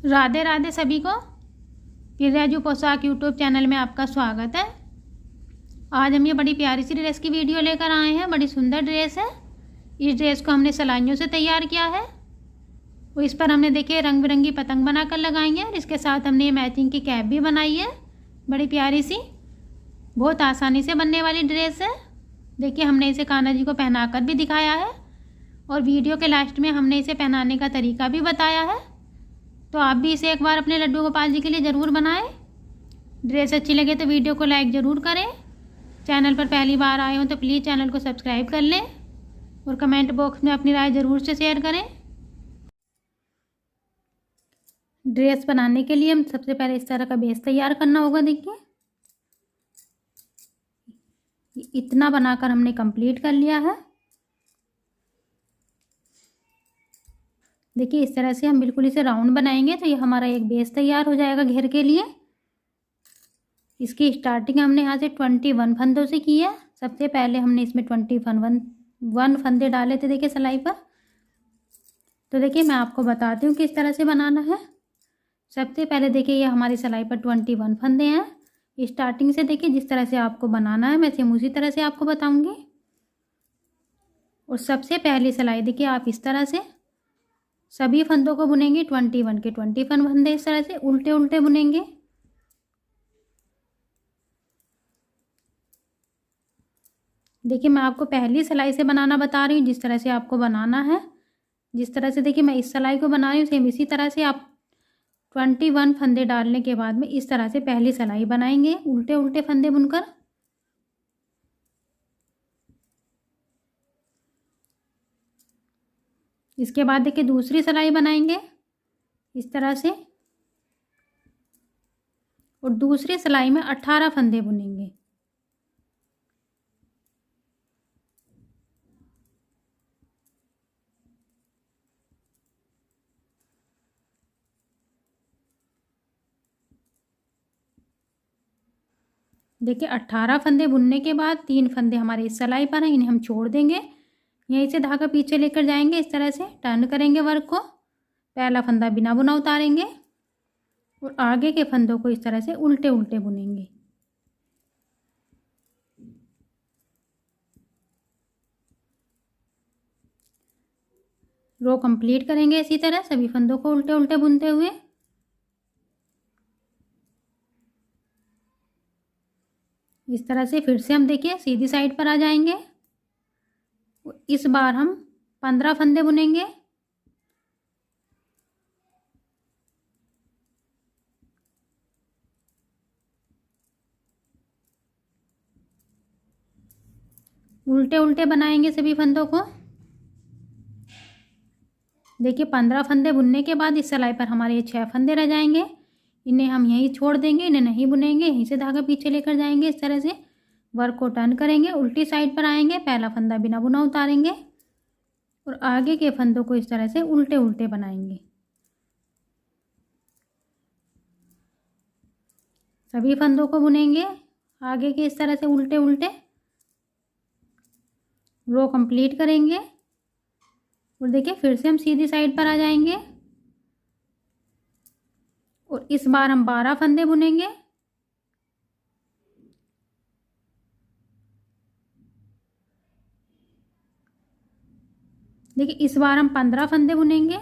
राधे राधे सभी को। फिर पोशाक यूट्यूब चैनल में आपका स्वागत है। आज हम ये बड़ी प्यारी सी ड्रेस की वीडियो लेकर आए हैं। बड़ी सुंदर ड्रेस है। इस ड्रेस को हमने सिलाइयों से तैयार किया है और इस पर हमने देखिए रंग बिरंगी पतंग बनाकर लगाई है और इसके साथ हमने ये मैचिंग की कैप भी बनाई है। बड़ी प्यारी सी, बहुत आसानी से बनने वाली ड्रेस है। देखिए हमने इसे कान्हा जी को पहनाकर भी दिखाया है और वीडियो के लास्ट में हमने इसे पहनाने का तरीका भी बताया है। तो आप भी इसे एक बार अपने लड्डू गोपाल जी के लिए ज़रूर बनाएं। ड्रेस अच्छी लगे तो वीडियो को लाइक ज़रूर करें। चैनल पर पहली बार आए हो तो प्लीज़ चैनल को सब्सक्राइब कर लें और कमेंट बॉक्स में अपनी राय ज़रूर से शेयर करें। ड्रेस बनाने के लिए हम सबसे पहले इस तरह का बेस तैयार करना होगा। देखिए इतना बनाकर हमने कंप्लीट कर लिया है। देखिए इस तरह से हम बिल्कुल इसे राउंड बनाएंगे तो ये हमारा एक बेस तैयार हो जाएगा घेर के लिए। इसकी स्टार्टिंग हमने यहाँ से 21 फंदों से की है। सबसे पहले हमने इसमें 21 फंदे डाले थे देखिए सिलाई पर। तो देखिए मैं आपको बताती हूँ किस तरह से बनाना है। सबसे पहले देखिए ये हमारी सिलाई पर 21 फंदे हैं। स्टार्टिंग से देखिए जिस तरह से आपको बनाना है मैं सेम उसी तरह से आपको बताऊँगी। और सबसे पहली सिलाई देखिए आप इस तरह से सभी फंदों को बुनेंगे। 21 के 21 फंदे इस तरह से उल्टे उल्टे बुनेंगे। देखिए मैं आपको पहली सिलाई से बनाना बता रही हूँ जिस तरह से आपको बनाना है। जिस तरह से देखिए मैं इस सिलाई को बना रही हूँ सेम इसी तरह से आप 21 फंदे डालने के बाद में इस तरह से पहली सिलाई बनाएंगे उल्टे उल्टे फंदे बुनकर। इसके बाद देखिए दूसरी सिलाई बनाएंगे इस तरह से और दूसरी सिलाई में 18 फंदे बुनेंगे। देखिए 18 फंदे बुनने के बाद 3 फंदे हमारे इस सिलाई पर हैं, इन्हें हम छोड़ देंगे। यहीं से धागा पीछे लेकर जाएंगे। इस तरह से टर्न करेंगे वर्क को। पहला फंदा बिना बुना उतारेंगे और आगे के फंदों को इस तरह से उल्टे उल्टे बुनेंगे। रो कंप्लीट करेंगे इसी तरह सभी फंदों को उल्टे उल्टे बुनते हुए। इस तरह से फिर से हम देखिए सीधी साइड पर आ जाएंगे। इस बार हम 15 फंदे बुनेंगे। उल्टे उल्टे बनाएंगे सभी फंदों को। देखिए 15 फंदे बुनने के बाद इस सिलाई पर हमारे ये 6 फंदे रह जाएंगे। इन्हें हम यहीं छोड़ देंगे, इन्हें नहीं बुनेंगे। यहीं से धागा पीछे लेकर जाएंगे। इस तरह से वर्क को टर्न करेंगे, उल्टी साइड पर आएंगे, पहला फंदा बिना बुना उतारेंगे और आगे के फंदों को इस तरह से उल्टे उल्टे बनाएंगे। सभी फंदों को बुनेंगे आगे के इस तरह से उल्टे उल्टे। रो कंप्लीट करेंगे और देखिए फिर से हम सीधी साइड पर आ जाएंगे और इस बार हम 12 फंदे बुनेंगे। देखिए इस बार हम 15 फंदे बुनेंगे।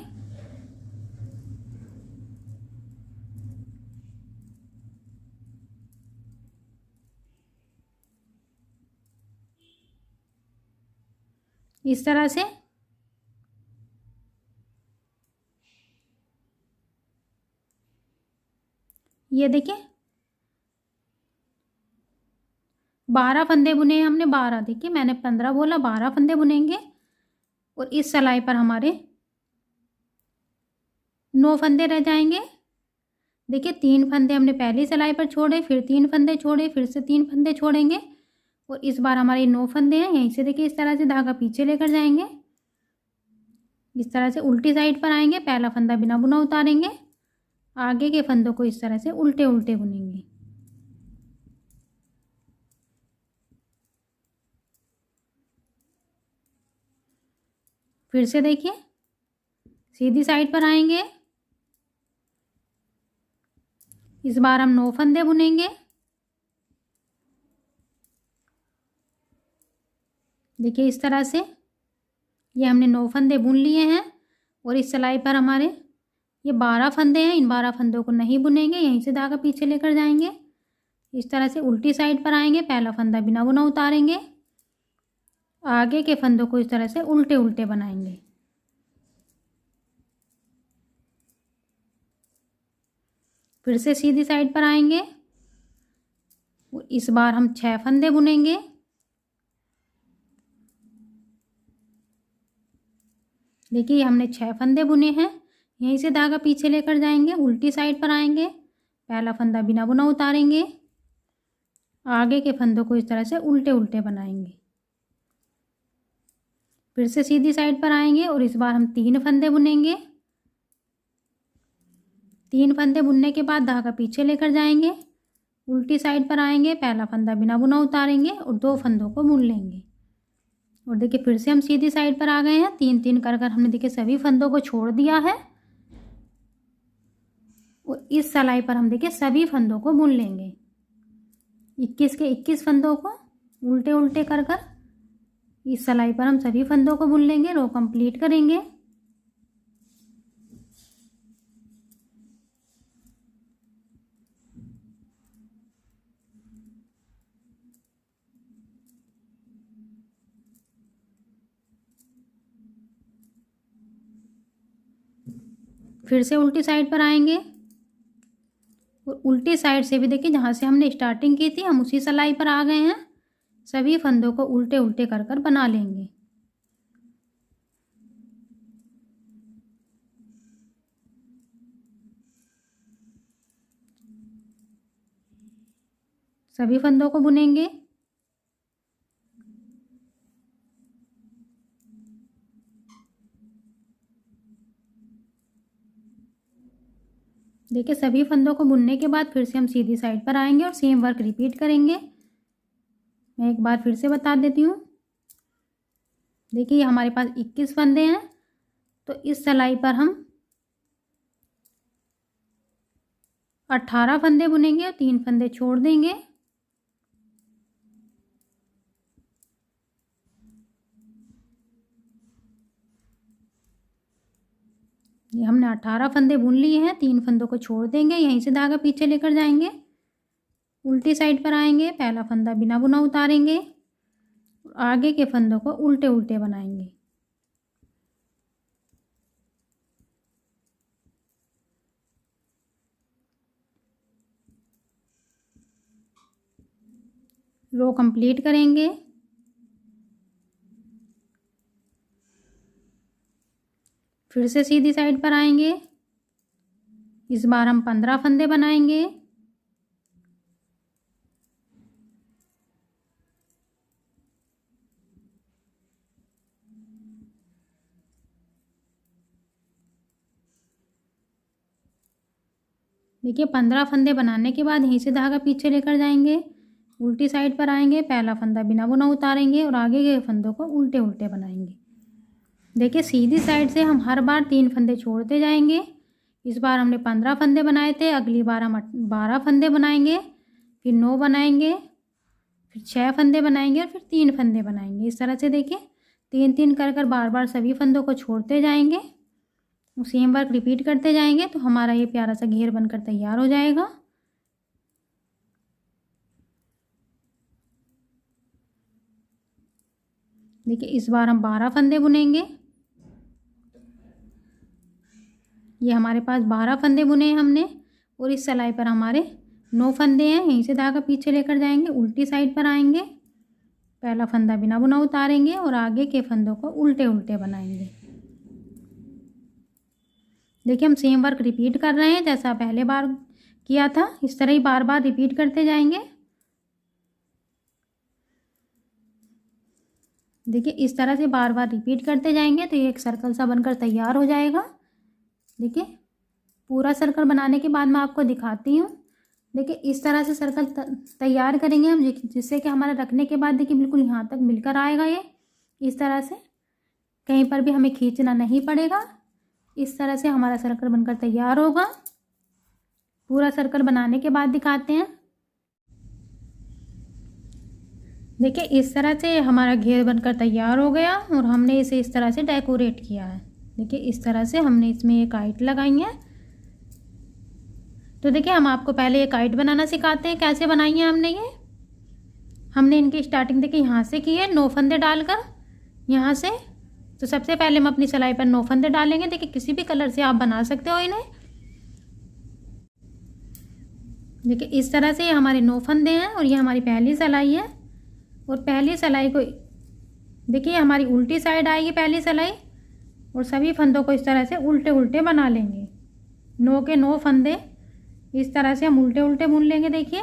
इस तरह से ये देखिए 12 फंदे बुने हैं हमने। 12 देखिए मैंने 15 बोला, 12 फंदे बुनेंगे और इस सिलाई पर हमारे 9 फंदे रह जाएंगे। देखिए 3 फंदे हमने पहली सिलाई पर छोड़े, फिर 3 फंदे छोड़े, फिर से 3 फंदे छोड़ेंगे और इस बार हमारे 9 फंदे हैं। यहीं से देखिए इस तरह से धागा पीछे लेकर जाएंगे। इस तरह से उल्टी साइड पर आएंगे, पहला फंदा बिना बुना उतारेंगे, आगे के फंदों को इस तरह से उल्टे उल्टे बुनेंगे। फिर से देखिए सीधी साइड पर आएंगे इस बार हम 9 फंदे बुनेंगे। देखिए इस तरह से ये हमने 9 फंदे बुन लिए हैं और इस सिलाई पर हमारे ये 12 फंदे हैं। इन 12 फंदों को नहीं बुनेंगे, यहीं से धागा पीछे लेकर जाएंगे। इस तरह से उल्टी साइड पर आएंगे, पहला फंदा बिना बुना उतारेंगे, आगे के फंदों को इस तरह से उल्टे उल्टे बनाएंगे। फिर से सीधी साइड पर आएंगे, इस बार हम 6 फंदे बुनेंगे। देखिए हमने 6 फंदे बुने हैं, यहीं से धागा पीछे लेकर जाएंगे, उल्टी साइड पर आएंगे, पहला फंदा बिना बुना उतारेंगे, आगे के फंदों को इस तरह से उल्टे उल्टे बनाएंगे। फिर से सीधी साइड पर आएंगे और इस बार हम 3 फंदे बुनेंगे। 3 फंदे बुनने के बाद धागा पीछे लेकर जाएंगे, उल्टी साइड पर आएंगे, पहला फंदा बिना बुना उतारेंगे और 2 फंदों को बुन लेंगे। और देखिए फिर से हम सीधी साइड पर आ गए हैं। 3-3 कर कर हमने देखिए सभी फंदों को छोड़ दिया है और इस सिलाई पर हम देखिए सभी फंदों को बुन लेंगे। 21 के 21 फंदों को उल्टे उल्टे कर कर इस सिलाई पर हम सभी फंदों को बुन लेंगे। रो कंप्लीट करेंगे। फिर से उल्टी साइड पर आएंगे और उल्टी साइड से भी देखिए जहाँ से हमने स्टार्टिंग की थी हम उसी सिलाई पर आ गए हैं। सभी फंदों को उल्टे उल्टे कर कर बना लेंगे। सभी फंदों को बुनेंगे। देखिए सभी फंदों को बुनने के बाद फिर से हम सीधी साइड पर आएंगे और सेम वर्क रिपीट करेंगे। मैं एक बार फिर से बता देती हूँ। देखिए ये हमारे पास 21 फंदे हैं, तो इस सिलाई पर हम 18 फंदे बुनेंगे और 3 फंदे छोड़ देंगे। ये हमने 18 फंदे बुन लिए हैं, 3 फंदों को छोड़ देंगे, यहीं से धागा पीछे लेकर जाएंगे, उल्टी साइड पर आएंगे, पहला फंदा बिना बुना उतारेंगे और आगे के फंदों को उल्टे उल्टे बनाएंगे। रो कंप्लीट करेंगे। फिर से सीधी साइड पर आएंगे। इस बार हम 15 फंदे बनाएंगे। देखिए 15 फंदे बनाने के बाद यहीं से धागा पीछे लेकर जाएंगे, उल्टी साइड पर आएंगे, पहला फंदा बिना बुना उतारेंगे और आगे के फंदों को उल्टे उल्टे बनाएंगे। देखिए सीधी साइड से हम हर बार 3 फंदे छोड़ते जाएंगे। इस बार हमने 15 फंदे बनाए थे, अगली बार हम 12 फंदे बनाएंगे, फिर 9 बनाएंगे, फिर 6 फंदे बनाएंगे और फिर 3 फंदे बनाएंगे। इस तरह से देखिए 3-3 कर कर बार बार सभी फंदों को छोड़ते जाएंगे, सेम वर्क रिपीट करते जाएंगे, तो हमारा ये प्यारा सा घेर बनकर तैयार हो जाएगा। देखिए इस बार हम 12 फंदे बुनेंगे। ये हमारे पास 12 फंदे बुने हैं हमने और इस सिलाई पर हमारे 9 फंदे हैं। यहीं से धागा पीछे लेकर जाएंगे, उल्टी साइड पर आएंगे, पहला फंदा बिना बुना उतारेंगे और आगे के फंदों को उल्टे उल्टे बनाएंगे। देखिए हम सेम वर्क रिपीट कर रहे हैं, जैसा पहले बार किया था इस तरह ही बार बार रिपीट करते जाएंगे। देखिए इस तरह से बार बार रिपीट करते जाएंगे तो ये एक सर्कल सा बनकर तैयार हो जाएगा। देखिए पूरा सर्कल बनाने के बाद मैं आपको दिखाती हूँ। देखिए इस तरह से सर्कल तैयार करेंगे हम, जिससे कि हमारा रखने के बाद देखिए बिल्कुल यहाँ तक मिलकर आएगा। ये इस तरह से कहीं पर भी हमें खींचना नहीं पड़ेगा। इस तरह से हमारा सर्कल बनकर तैयार होगा। पूरा सर्कल बनाने के बाद दिखाते हैं। देखिए इस तरह से हमारा घेर बनकर तैयार हो गया और हमने इसे इस तरह से डेकोरेट किया है। देखिए इस तरह से हमने इसमें एक काइट लगाई है। तो देखिए हम आपको पहले एक काइट बनाना सिखाते हैं, कैसे बनाई है हमने ये। हमने इनकी स्टार्टिंग देखिए यहाँ से की है, 9 फंदे डालकर यहाँ से। तो सबसे पहले हम अपनी सिलाई पर 9 फंदे डालेंगे। देखिए किसी भी कलर से आप बना सकते हो इन्हें। देखिए इस तरह से ये हमारे 9 फंदे हैं और ये हमारी पहली सिलाई है। और पहली सिलाई को देखिए हमारी उल्टी साइड आएगी पहली सिलाई, और सभी फंदों को इस तरह से उल्टे उल्टे बना लेंगे। 9 के 9 फंदे इस तरह से हम उल्टे उल्टे बुन लेंगे। देखिए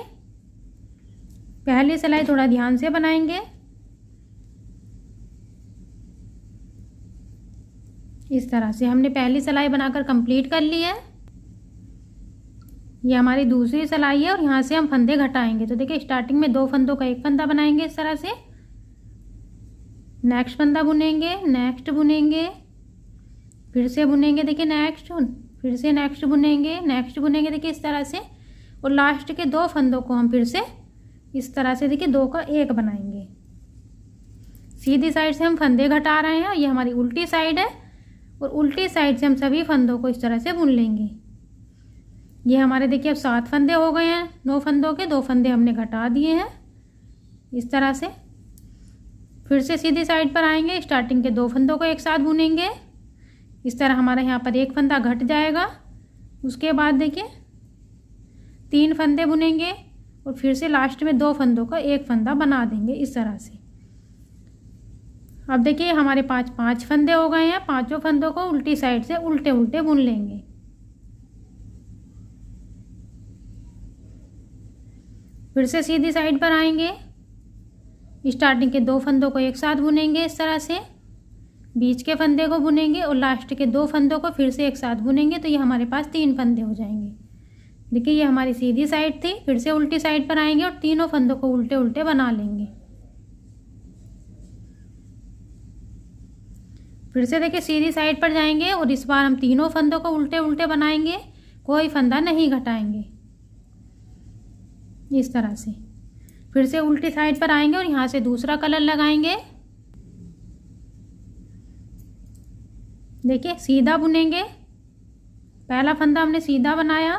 पहली सिलाई थोड़ा ध्यान से बनाएंगे। इस तरह से हमने पहली सिलाई बनाकर कंप्लीट कर ली है। ये हमारी दूसरी सिलाई है और यहाँ से हम फंदे घटाएंगे। तो देखिए स्टार्टिंग में 2 फंदों का एक फंदा बनाएंगे इस तरह से, नेक्स्ट फंदा बुनेंगे, नेक्स्ट बुनेंगे, फिर से बुनेंगे, देखिए नेक्स्ट, फिर से नेक्स्ट बुनेंगे, नेक्स्ट बुनेंगे, देखिए इस तरह से। और लास्ट के 2 फंदों को हम फिर से इस तरह से देखिए 2 का 1 बनाएंगे। सीधी साइड से हम फंदे घटा रहे हैं, ये हमारी उल्टी साइड है, और उल्टी साइड से हम सभी फंदों को इस तरह से बुन लेंगे। ये हमारे देखिए अब 7 फंदे हो गए हैं। 9 फंदों के 2 फंदे हमने घटा दिए हैं इस तरह से। फिर से सीधी साइड पर आएंगे, स्टार्टिंग के 2 फंदों को एक साथ बुनेंगे। इस तरह हमारा यहाँ पर एक फंदा घट जाएगा। उसके बाद देखिए 3 फंदे बुनेंगे और फिर से लास्ट में 2 फंदों का एक फंदा बना देंगे इस तरह से। अब देखिए हमारे 5 फंदे हो गए हैं। 5 फंदों को उल्टी साइड से उल्टे उल्टे बुन लेंगे। फिर से सीधी साइड पर आएंगे, स्टार्टिंग के 2 फंदों को एक साथ बुनेंगे इस तरह से, बीच के फंदे को बुनेंगे और लास्ट के 2 फंदों को फिर से एक साथ बुनेंगे। तो ये हमारे पास 3 फंदे हो जाएंगे। देखिए ये हमारी सीधी साइड थी। फिर से उल्टी साइड पर आएंगे और तीनों फंदों को उल्टे उल्टे बना लेंगे। फिर से देखिए सीधी साइड पर जाएंगे और इस बार हम तीनों फंदों को उल्टे उल्टे बनाएंगे, कोई फंदा नहीं घटाएंगे इस तरह से। फिर से उल्टी साइड पर आएंगे और यहाँ से दूसरा कलर लगाएंगे। देखिए सीधा बुनेंगे, पहला फंदा हमने सीधा बनाया,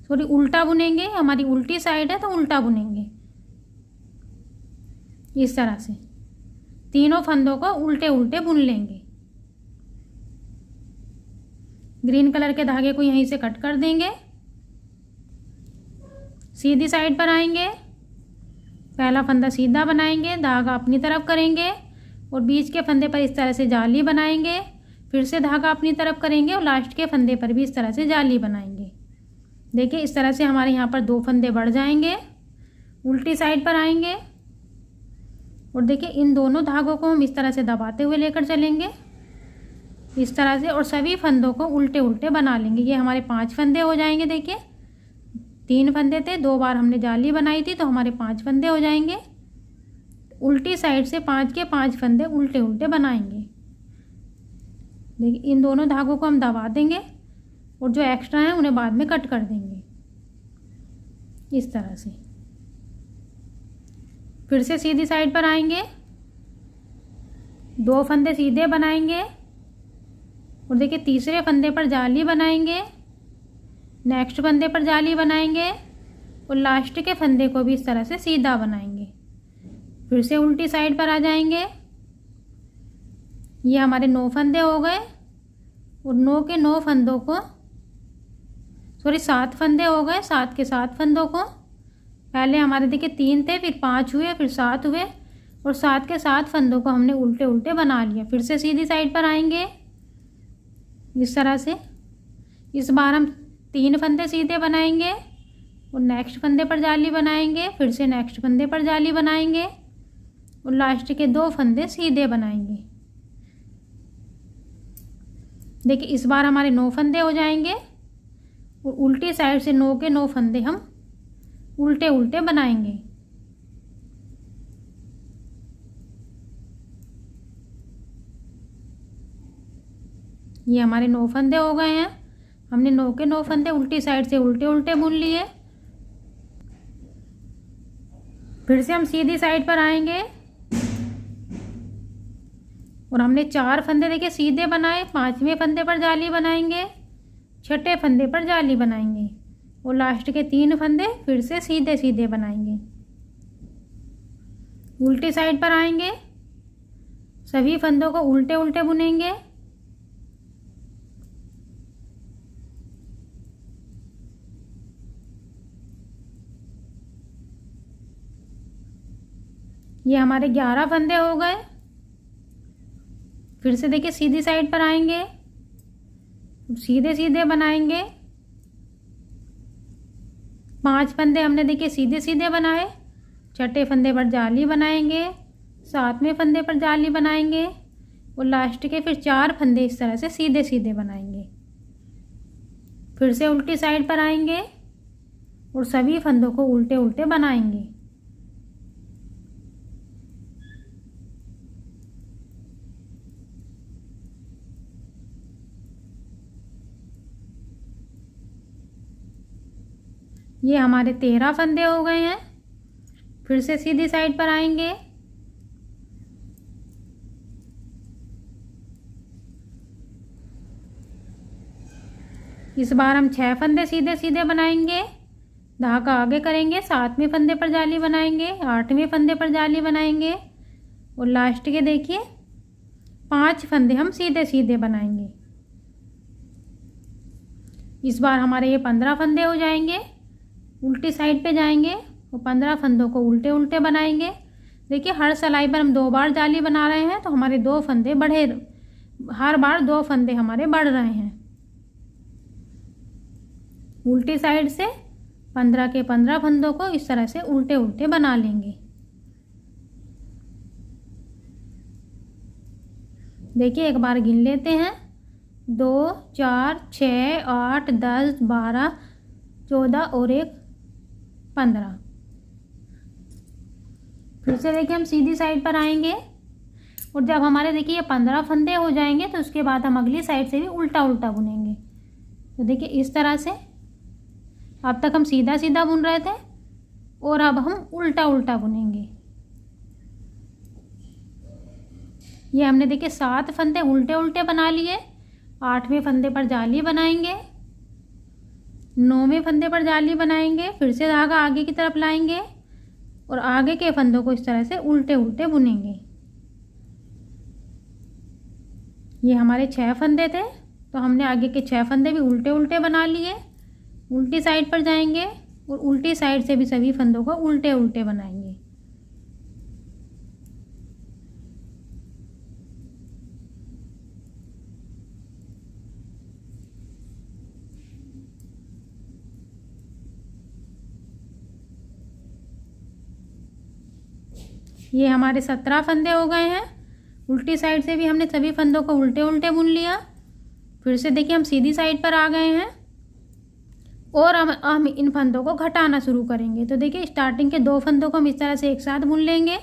सॉरी उल्टा बुनेंगे, हमारी उल्टी साइड है तो उल्टा बुनेंगे इस तरह से। तीनों फंदों को उल्टे उल्टे बुन लेंगे। ग्रीन कलर के धागे को यहीं से कट कर देंगे। सीधी साइड पर आएंगे, पहला फंदा सीधा बनाएंगे, धागा अपनी तरफ करेंगे और बीच के फंदे पर इस तरह से जाली बनाएंगे। फिर से धागा अपनी तरफ करेंगे और लास्ट के फंदे पर भी इस तरह से जाली बनाएंगे। देखिए इस तरह से हमारे यहाँ पर 2 फंदे बढ़ जाएंगे। उल्टी साइड पर आएंगे और देखिए इन दोनों धागों को हम इस तरह से दबाते हुए लेकर चलेंगे इस तरह से, और सभी फंदों को उल्टे उल्टे बना लेंगे। ये हमारे 5 फंदे हो जाएंगे। देखिए 3 फंदे थे, 2 बार हमने जाली बनाई थी, तो हमारे 5 फंदे हो जाएंगे। उल्टी साइड से 5 के 5 फंदे उल्टे उल्टे बनाएंगे। देखिए इन दोनों धागों को हम दबा देंगे और जो एक्स्ट्रा हैं उन्हें बाद में कट कर देंगे इस तरह से। फिर से सीधी साइड पर आएंगे, 2 फंदे सीधे बनाएंगे और देखिए तीसरे फंदे पर जाली बनाएंगे, नेक्स्ट फंदे पर जाली बनाएंगे और लास्ट के फंदे को भी इस तरह से सीधा बनाएंगे। फिर से उल्टी साइड पर आ जाएंगे। ये हमारे 9 फंदे हो गए और 9 के 9 फंदों को, सॉरी 7 फंदे हो गए। 7 के 7 फंदों को, पहले हमारे देखिए 3 थे, फिर 5 हुए, फिर 7 हुए और 7 के 7 फंदों को हमने उल्टे उल्टे बना लिया। फिर से सीधी साइड पर आएंगे इस तरह से। इस बार हम 3 फंदे सीधे बनाएंगे और नेक्स्ट फंदे पर जाली बनाएंगे, फिर से नेक्स्ट फंदे पर जाली बनाएंगे और लास्ट के 2 फंदे सीधे बनाएंगे। देखिए इस बार हमारे 9 फंदे हो जाएंगे और उल्टी साइड से 9 के 9 फंदे हम उल्टे उल्टे बनाएंगे। ये हमारे 9 फंदे हो गए हैं। हमने 9 के 9 फंदे उल्टी साइड से उल्टे उल्टे बुन लिए। फिर से हम सीधी साइड पर आएंगे और हमने 4 फंदे देखिए सीधे बनाए, 5वें फंदे पर जाली बनाएंगे, 6ठे फंदे पर जाली बनाएंगे और लास्ट के 3 फंदे फिर से सीधे सीधे बनाएंगे। उल्टी साइड पर आएंगे, सभी फंदों को उल्टे उल्टे बुनेंगे। ये हमारे 11 फंदे हो गए। फिर से देखिए सीधी साइड पर आएंगे, सीधे सीधे बनाएंगे। 5 फंदे हमने देखिए सीधे सीधे बनाए, 6ठे फंदे पर जाली बनाएंगे, 7वें फंदे पर जाली बनाएंगे और लास्ट के फिर 4 फंदे इस तरह से सीधे सीधे बनाएंगे। फिर से उल्टी साइड पर आएंगे और सभी फंदों को उल्टे उल्टे बनाएंगे। ये हमारे 13 फंदे हो गए हैं। फिर से सीधी साइड पर आएंगे, इस बार हम 6 फंदे सीधे सीधे बनाएंगे, धागा आगे करेंगे, 7वें फंदे पर जाली बनाएंगे, 8वें फंदे पर जाली बनाएंगे और लास्ट के देखिए 5 फंदे हम सीधे सीधे बनाएंगे। इस बार हमारे ये 15 फंदे हो जाएंगे। उल्टी साइड पे जाएंगे और 15 फंदों को उल्टे उल्टे बनाएंगे। देखिए हर सिलाई पर हम 2 बार जाली बना रहे हैं तो हमारे 2 फंदे बढ़े, हर बार 2 फंदे हमारे बढ़ रहे हैं। उल्टी साइड से 15 के 15 फंदों को इस तरह से उल्टे उल्टे बना लेंगे। देखिए एक बार गिन लेते हैं, 2 4 6 8 10 12 14 और 1 15। फिर से देखिए हम सीधी साइड पर आएंगे और जब हमारे देखिए ये 15 फंदे हो जाएंगे तो उसके बाद हम अगली साइड से भी उल्टा उल्टा बुनेंगे। तो देखिए इस तरह से अब तक हम सीधा सीधा बुन रहे थे और अब हम उल्टा उल्टा बुनेंगे। ये हमने देखिए 7 फंदे उल्टे उल्टे बना लिए। 8वें फंदे पर जाली बनाएंगे, 9वें फंदे पर जाली बनाएंगे, फिर से धागा आगे की तरफ लाएंगे और आगे के फंदों को इस तरह से उल्टे उल्टे बुनेंगे। ये हमारे 6 फंदे थे तो हमने आगे के 6 फंदे भी उल्टे उल्टे बना लिए। उल्टी साइड पर जाएंगे और उल्टी साइड से भी सभी फंदों को उल्टे उल्टे बनाएंगे। ये हमारे 17 फंदे हो गए हैं। उल्टी साइड से भी हमने सभी फंदों को उल्टे उल्टे बुन लिया। फिर से देखिए हम सीधी साइड पर आ गए हैं और हम इन फंदों को घटाना शुरू करेंगे। तो देखिए स्टार्टिंग के 2 फंदों को हम इस तरह से एक साथ बुन लेंगे।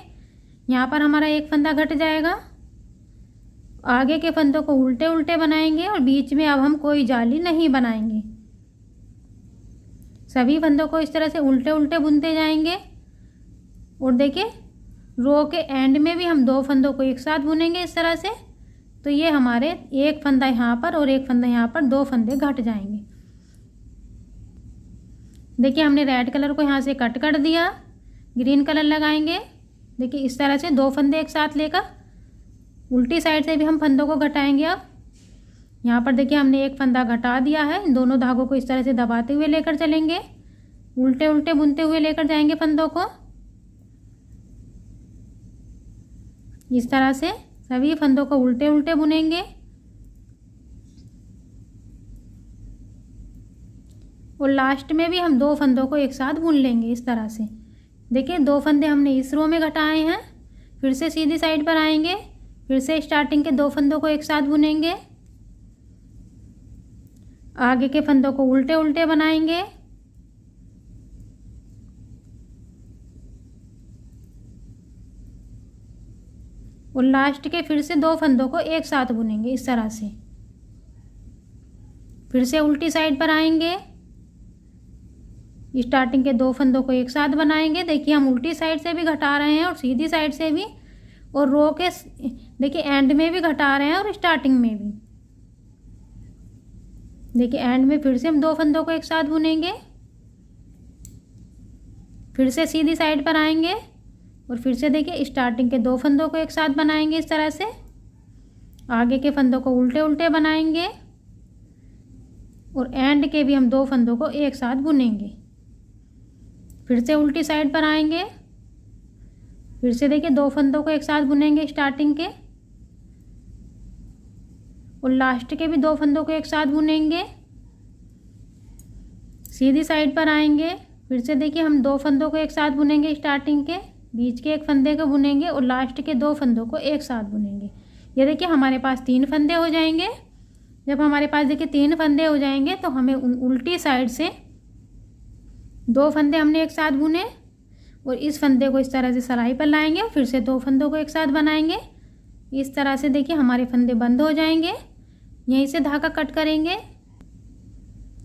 यहाँ पर हमारा एक फंदा घट जाएगा। आगे के फंदों को उल्टे उल्टे बनाएंगे और बीच में अब हम कोई जाली नहीं बनाएंगे। सभी फंदों को इस तरह से उल्टे उल्टे बुनते जाएंगे और देखिए रो के एंड में भी हम 2 फंदों को एक साथ बुनेंगे इस तरह से। तो ये हमारे एक फंदा यहाँ पर और एक फंदा यहाँ पर, 2 फंदे घट जाएंगे। देखिए हमने रेड कलर को यहाँ से कट कर दिया, ग्रीन कलर लगाएंगे। देखिए इस तरह से 2 फंदे एक साथ लेकर उल्टी साइड से भी हम फंदों को घटाएंगे। अब यहाँ पर देखिए हमने एक फंदा घटा दिया है। इन दोनों धागों को इस तरह से दबाते हुए लेकर चलेंगे, उल्टे उल्टे बुनते हुए लेकर जाएंगे फंदों को। इस तरह से सभी फंदों को उल्टे उल्टे बुनेंगे और लास्ट में भी हम 2 फंदों को एक साथ बुन लेंगे इस तरह से। देखिए 2 फंदे हमने इस रो में घटाए हैं। फिर से सीधी साइड पर आएंगे, फिर से स्टार्टिंग के 2 फंदों को एक साथ बुनेंगे, आगे के फंदों को उल्टे उल्टे बनाएंगे और लास्ट के फिर से 2 फंदों को एक साथ बुनेंगे इस तरह से। फिर से उल्टी साइड पर आएंगे, स्टार्टिंग के 2 फंदों को एक साथ बनाएंगे। देखिए हम उल्टी साइड से भी घटा रहे हैं और सीधी साइड से भी, और रो के देखिए एंड में भी घटा रहे हैं और स्टार्टिंग में भी। देखिए एंड में फिर से हम 2 फंदों को एक साथ बुनेंगे, फिर से सीधी साइड पर आएंगे और फिर से देखिए स्टार्टिंग के 2 फंदों को एक साथ बनाएंगे। इस तरह से आगे के फंदों को उल्टे उल्टे बनाएंगे और एंड के भी हम 2 फंदों को एक साथ बुनेंगे। फिर से उल्टी साइड पर आएंगे, फिर से देखिए 2 फंदों को एक साथ बुनेंगे स्टार्टिंग के, और लास्ट के भी 2 फंदों को एक साथ बुनेंगे। सीधी साइड पर आएंगे, फिर से देखिए हम 2 फंदों को एक साथ बुनेंगे स्टार्टिंग के, बीच के एक फंदे को बुनेंगे और लास्ट के 2 फंदों को एक साथ बुनेंगे। ये देखिए हमारे पास 3 फंदे हो जाएंगे। जब हमारे पास देखिए 3 फंदे हो जाएंगे तो हमें उल्टी साइड से 2 फंदे हमने एक साथ बुने और इस फंदे को इस तरह से सिलाई पर लाएंगे और फिर से 2 फंदों को एक साथ बनाएंगे। इस तरह से देखिए हमारे फंदे बंद हो जाएंगे। यहीं से धागा कट करेंगे,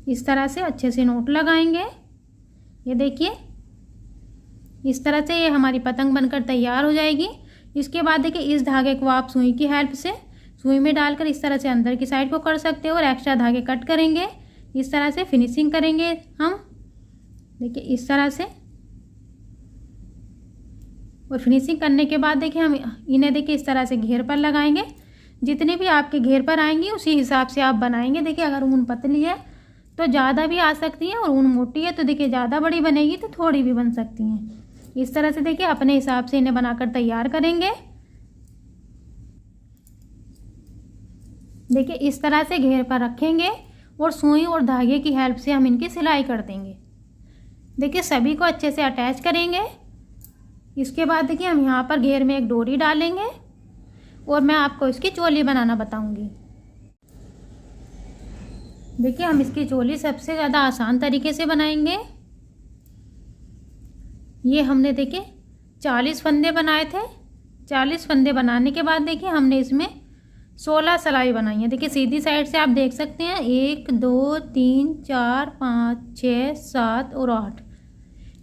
इस तरह से अच्छे से नोट लगाएंगे। ये देखिए इस तरह से ये हमारी पतंग बनकर तैयार हो जाएगी। इसके बाद देखिए इस धागे को आप सुई की हेल्प से सुई में डालकर इस तरह से अंदर की साइड को कर सकते हो और एक्स्ट्रा धागे कट करेंगे। इस तरह से फिनिशिंग करेंगे हम, देखिए इस तरह से। और फिनिशिंग करने के बाद देखिए हम इन्हें देखिए इस तरह से घेर पर लगाएंगे। जितने भी आपके घेर पर आएंगी उसी हिसाब से आप बनाएंगे। देखिए अगर ऊन पतली है तो ज़्यादा भी आ सकती है और ऊन मोटी है तो देखिए ज़्यादा बड़ी बनेगी तो थोड़ी भी बन सकती हैं। इस तरह से देखिए अपने हिसाब से इन्हें बनाकर तैयार करेंगे। देखिए इस तरह से घेर पर रखेंगे और सुई और धागे की हेल्प से हम इनकी सिलाई कर देंगे। देखिए सभी को अच्छे से अटैच करेंगे। इसके बाद देखिए हम यहाँ पर घेर में एक डोरी डालेंगे और मैं आपको इसकी चोली बनाना बताऊंगी। देखिए हम इसकी चोली सबसे ज़्यादा आसान तरीके से बनाएंगे। ये हमने देखिए 40 फंदे बनाए थे। 40 फंदे बनाने के बाद देखिए हमने इसमें 16 सिलाई बनाई है। देखिए सीधी साइड से आप देख सकते हैं 1 2 3 4 5 6 7 और 8।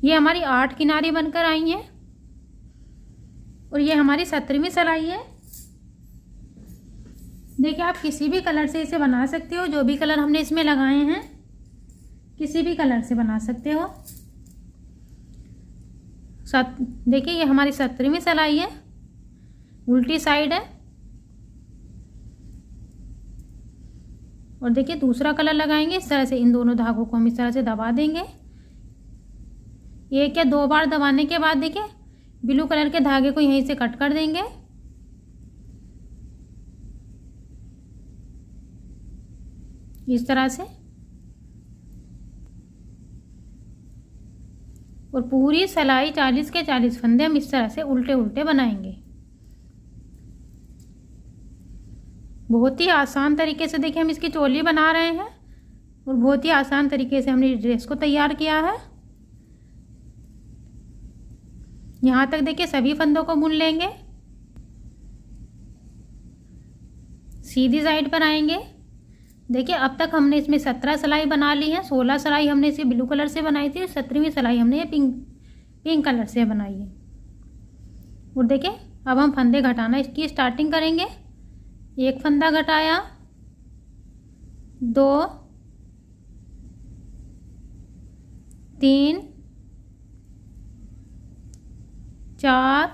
ये हमारी 8 किनारी बनकर आई हैं और ये हमारी 17वीं सिलाई है। देखिए आप किसी भी कलर से इसे बना सकते हो। जो भी कलर हमने इसमें लगाए हैं किसी भी कलर से बना सकते हो। देखिए ये हमारी 17वीं सिलाई है, उल्टी साइड है। और देखिए दूसरा कलर लगाएंगे इस तरह से। इन दोनों धागों को हम इस तरह से दबा देंगे। 1 या 2 बार दबाने के बाद देखिए ब्लू कलर के धागे को यहीं से कट कर देंगे। इस तरह से, और पूरी सिलाई 40 के 40 फंदे हम इस तरह से उल्टे उल्टे बनाएंगे। बहुत ही आसान तरीके से देखिए हम इसकी चोली बना रहे हैं और बहुत ही आसान तरीके से हमने ड्रेस को तैयार किया है। यहाँ तक देखिए सभी फंदों को बुन लेंगे। सीधी साइड पर आएंगे। देखिए अब तक हमने इसमें 17 सिलाई बना ली है। 16 सिलाई हमने इसे ब्लू कलर से बनाई थी और 17वीं सिलाई हमने ये पिंक कलर से बनाई है। और देखिए अब हम फंदे घटाना इसकी स्टार्टिंग करेंगे। 1 फंदा घटाया, 2 3 4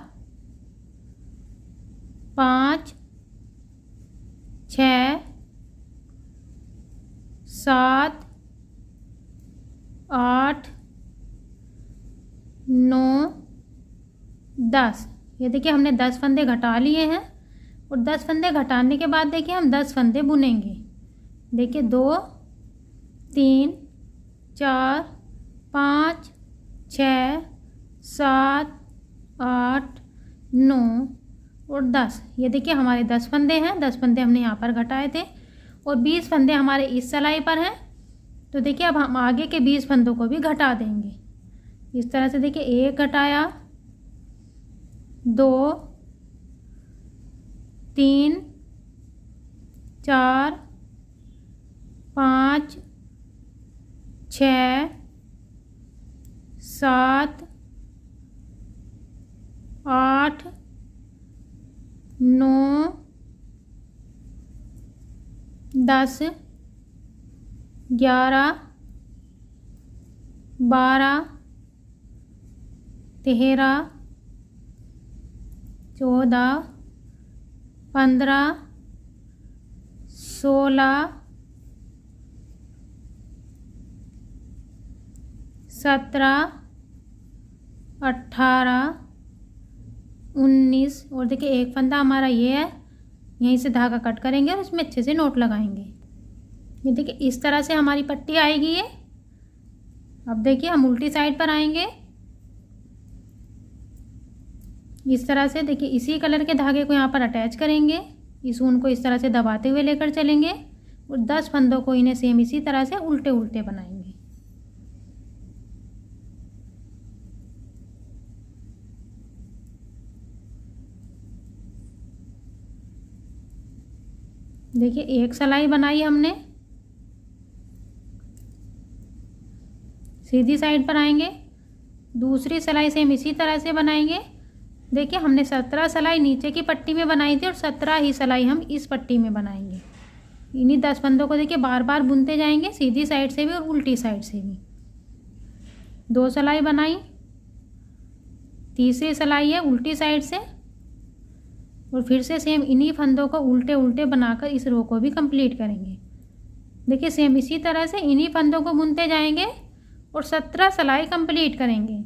5 6 7 8 9 10। ये देखिए हमने 10 फंदे घटा लिए हैं और 10 फंदे घटाने के बाद देखिए हम 10 फंदे बुनेंगे। देखिए 2 3 4 5 6 7 8 9 और 10। ये देखिए हमारे 10 फंदे हैं। 10 फंदे हमने यहाँ पर घटाए थे और 20 फंदे हमारे इस सिलाई पर हैं। तो देखिए अब हम आगे के 20 फंदों को भी घटा देंगे। इस तरह से देखिए 1 घटाया, 2 3 4 5 5 6 7 8 9 10 11 12 13 14 15 16 17 18 19 और देखिए एक फंदा हमारा ये है, यहीं से धागा कट करेंगे और उसमें अच्छे से नोट लगाएंगे। ये देखिए इस तरह से हमारी पट्टी आएगी ये। अब देखिए हम उल्टी साइड पर आएंगे इस तरह से। देखिए इसी कलर के धागे को यहाँ पर अटैच करेंगे, इस ऊन को इस तरह से दबाते हुए लेकर चलेंगे और 10 फंदों को इन्हें सेम इसी तरह से उल्टे उल्टे बनाएंगे। देखिए एक सिलाई बनाई हमने, सीधी साइड पर आएंगे, दूसरी सिलाई सेम इसी तरह से बनाएंगे। देखिए हमने 17 सिलाई नीचे की पट्टी में बनाई थी और 17 ही सिलाई हम इस पट्टी में बनाएंगे। इन्हीं 10 फंदों को देखिए बार बार बुनते जाएंगे, सीधी साइड से भी और उल्टी साइड से भी। 2 सिलाई बनाई, तीसरी सिलाई है उल्टी साइड से और फिर से सेम इन्हीं फंदों को उल्टे उल्टे बनाकर इस रो को भी कंप्लीट करेंगे। देखिए सेम इसी तरह से इन्हीं फंदों को बुनते जाएंगे और 17 सिलाई कंप्लीट करेंगे।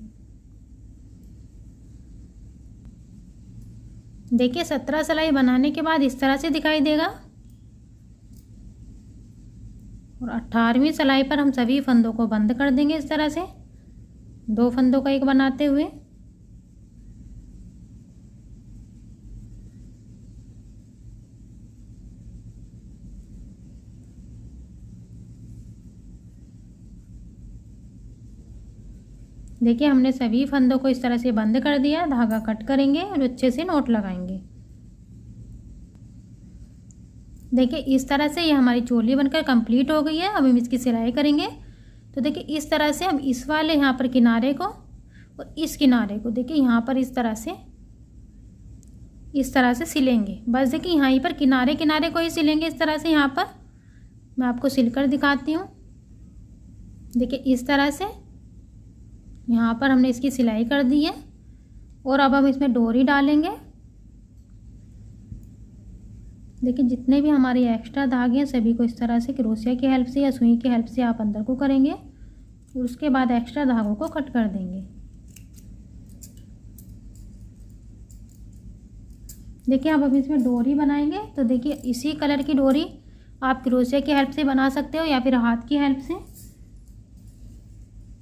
देखिए 17 सिलाई बनाने के बाद इस तरह से दिखाई देगा और 18वीं सिलाई पर हम सभी फंदों को बंद कर देंगे इस तरह से, 2 फंदों का एक बनाते हुए। देखिए हमने सभी फंदों को इस तरह से बंद कर दिया, धागा कट करेंगे और अच्छे से नोट लगाएंगे। देखिए इस तरह से ये हमारी चोली बनकर कंप्लीट हो गई है। अब हम इसकी सिलाई करेंगे। तो देखिए इस तरह से हम इस वाले यहाँ पर किनारे को और इस किनारे को देखिए यहाँ पर इस तरह से सिलेंगे। बस देखिए यहाँ पर किनारे किनारे को ही सिलेंगे इस तरह से। यहाँ पर मैं आपको सिलकर दिखाती हूँ। देखिए इस तरह से यहाँ पर हमने इसकी सिलाई कर दी है और अब हम इसमें डोरी डालेंगे। देखिए जितने भी हमारे एक्स्ट्रा धागे हैं सभी को इस तरह से क्रोशिया की हेल्प से या सुई की हेल्प से आप अंदर को करेंगे और उसके बाद एक्स्ट्रा धागों को कट कर देंगे। देखिए अब हम इसमें डोरी बनाएंगे। तो देखिए इसी कलर की डोरी आप क्रोशिया की हेल्प से बना सकते हो या फिर हाथ की हेल्प से,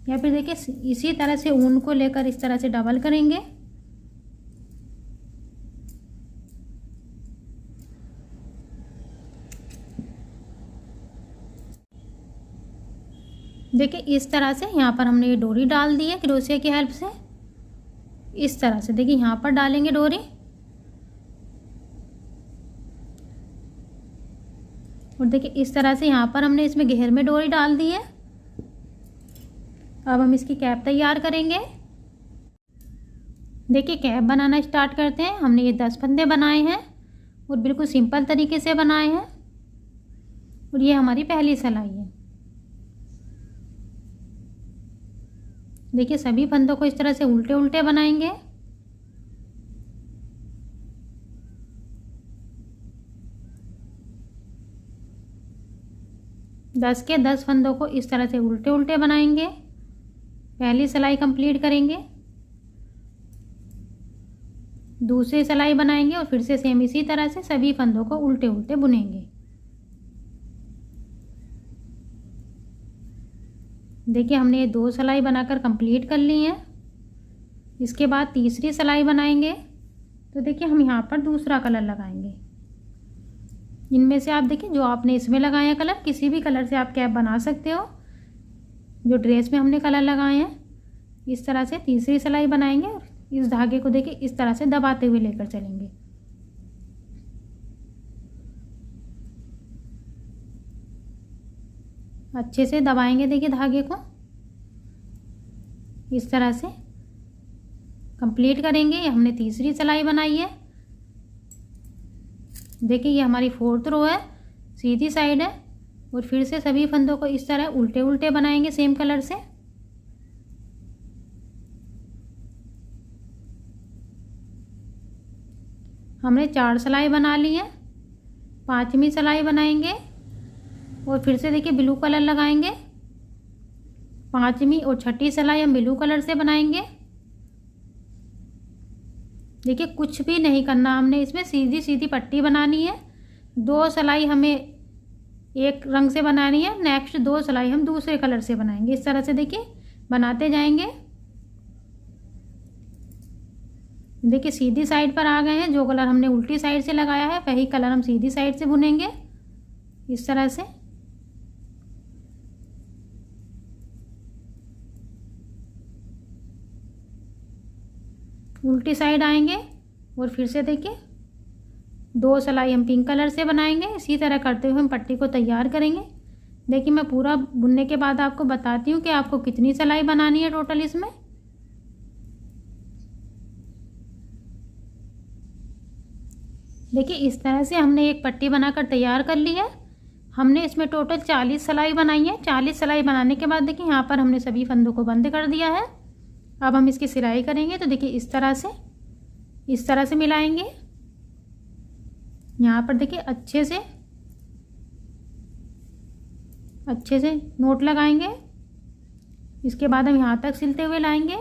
या फिर देखिए इसी तरह से ऊन को लेकर इस तरह से डबल करेंगे। देखिए इस तरह से यहाँ पर हमने ये डोरी डाल दी है क्रोशिया की हेल्प से। इस तरह से देखिए यहाँ पर डालेंगे डोरी और देखिए इस तरह से यहाँ पर हमने इसमें घेर में डोरी डाल दी है। अब हम इसकी कैप तैयार करेंगे। देखिए कैप बनाना स्टार्ट करते हैं। हमने ये 10 फंदे बनाए हैं और बिल्कुल सिंपल तरीके से बनाए हैं और ये हमारी पहली सिलाई है। देखिए सभी फंदों को इस तरह से उल्टे उल्टे बनाएंगे। दस के 10 फंदों को इस तरह से उल्टे उल्टे बनाएंगे। पहली सिलाई कंप्लीट करेंगे, दूसरी सिलाई बनाएंगे और फिर से सेम इसी तरह से सभी फंदों को उल्टे उल्टे बुनेंगे। देखिए हमने ये 2 सिलाई बनाकर कंप्लीट कर ली है। इसके बाद तीसरी सिलाई बनाएंगे। तो देखिए हम यहाँ पर दूसरा कलर लगाएंगे। इनमें से आप देखिए जो आपने इसमें लगाया कलर, किसी भी कलर से आप कैप बना सकते हो। जो ड्रेस में हमने कलर लगाए हैं इस तरह से तीसरी सिलाई बनाएंगे और इस धागे को देखिए इस तरह से दबाते हुए लेकर चलेंगे। अच्छे से दबाएंगे देखिए धागे को, इस तरह से कंप्लीट करेंगे। ये हमने तीसरी सिलाई बनाई है। देखिए ये हमारी 4th रो है, सीधी साइड है। और फिर से सभी फंदों को इस तरह उल्टे उल्टे बनाएंगे सेम कलर से। हमने 4 सिलाई बना ली है, 5वीं सिलाई बनाएंगे और फिर से देखिए ब्लू कलर लगाएंगे। 5वीं और 6ठी सिलाई हम ब्लू कलर से बनाएंगे। देखिए कुछ भी नहीं करना, हमने इसमें सीधी सीधी पट्टी बनानी है। 2 सिलाई हमें एक रंग से बनानी है, नेक्स्ट 2 सिलाई हम दूसरे कलर से बनाएंगे। इस तरह से देखिए बनाते जाएंगे। देखिए सीधी साइड पर आ गए हैं। जो कलर हमने उल्टी साइड से लगाया है वही कलर हम सीधी साइड से बुनेंगे, इस तरह से। उल्टी साइड आएंगे और फिर से देखिए 2 सिलाई हम पिंक कलर से बनाएंगे। इसी तरह करते हुए हम पट्टी को तैयार करेंगे। देखिए मैं पूरा बुनने के बाद आपको बताती हूँ कि आपको कितनी सिलाई बनानी है टोटल इसमें। देखिए इस तरह से हमने एक पट्टी बनाकर तैयार कर ली है। हमने इसमें टोटल 40 सिलाई बनाई है। 40 सिलाई बनाने के बाद देखिए यहाँ पर हमने सभी फंदों को बंद कर दिया है। अब हम इसकी सिलाई करेंगे। तो देखिए इस तरह से मिलाएंगे। यहाँ पर देखिए अच्छे से नोट लगाएंगे। इसके बाद हम यहाँ तक सिलते हुए लाएंगे।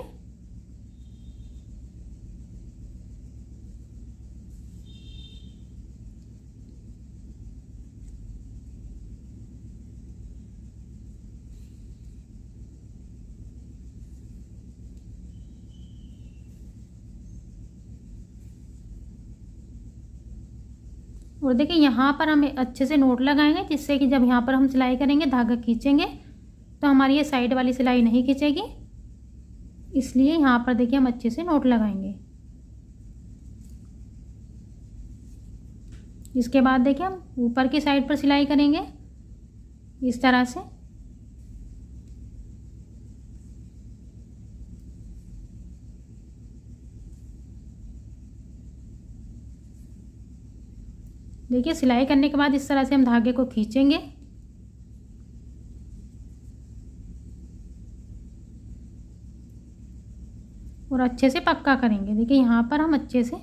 और देखिए यहाँ पर हम अच्छे से नोट लगाएंगे, जिससे कि जब यहाँ पर हम सिलाई करेंगे धागा खींचेंगे तो हमारी ये साइड वाली सिलाई नहीं खींचेगी। इसलिए यहाँ पर देखिए हम अच्छे से नोट लगाएंगे। इसके बाद देखिए हम ऊपर की साइड पर सिलाई करेंगे इस तरह से। देखिए सिलाई करने के बाद इस तरह से हम धागे को खींचेंगे और अच्छे से पक्का करेंगे। देखिए यहाँ पर हम अच्छे से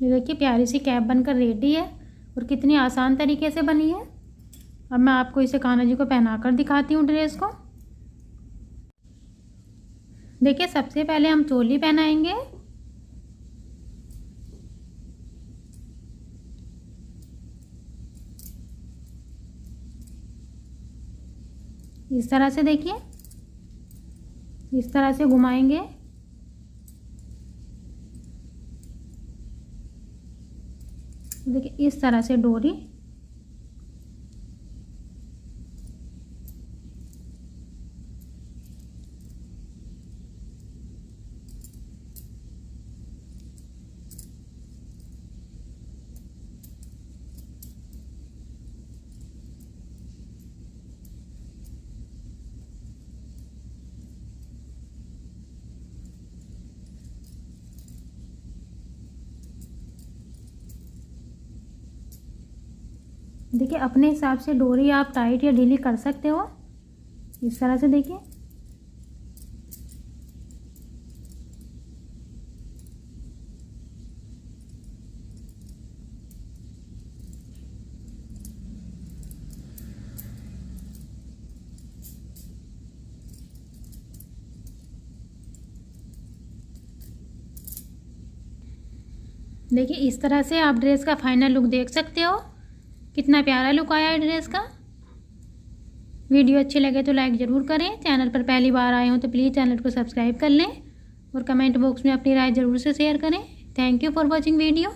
ये देखिए प्यारी सी कैप बनकर रेडी है और कितनी आसान तरीके से बनी है। अब मैं आपको इसे कान्हा जी को पहनाकर दिखाती हूँ ड्रेस को। देखिए सबसे पहले हम चोली पहनाएंगे। इस तरह से देखिए, इस तरह से घुमाएंगे। देखिए इस तरह से डोरी देखिए अपने हिसाब से डोरी आप टाइट या ढीली कर सकते हो। इस तरह से देखिए इस तरह से आप ड्रेस का फाइनल लुक देख सकते हो। कितना प्यारा लुक आया है ड्रेस का। वीडियो अच्छी लगे तो लाइक ज़रूर करें। चैनल पर पहली बार आए हो तो प्लीज़ चैनल को सब्सक्राइब कर लें और कमेंट बॉक्स में अपनी राय ज़रूर से शेयर करें। Thank you for watching video.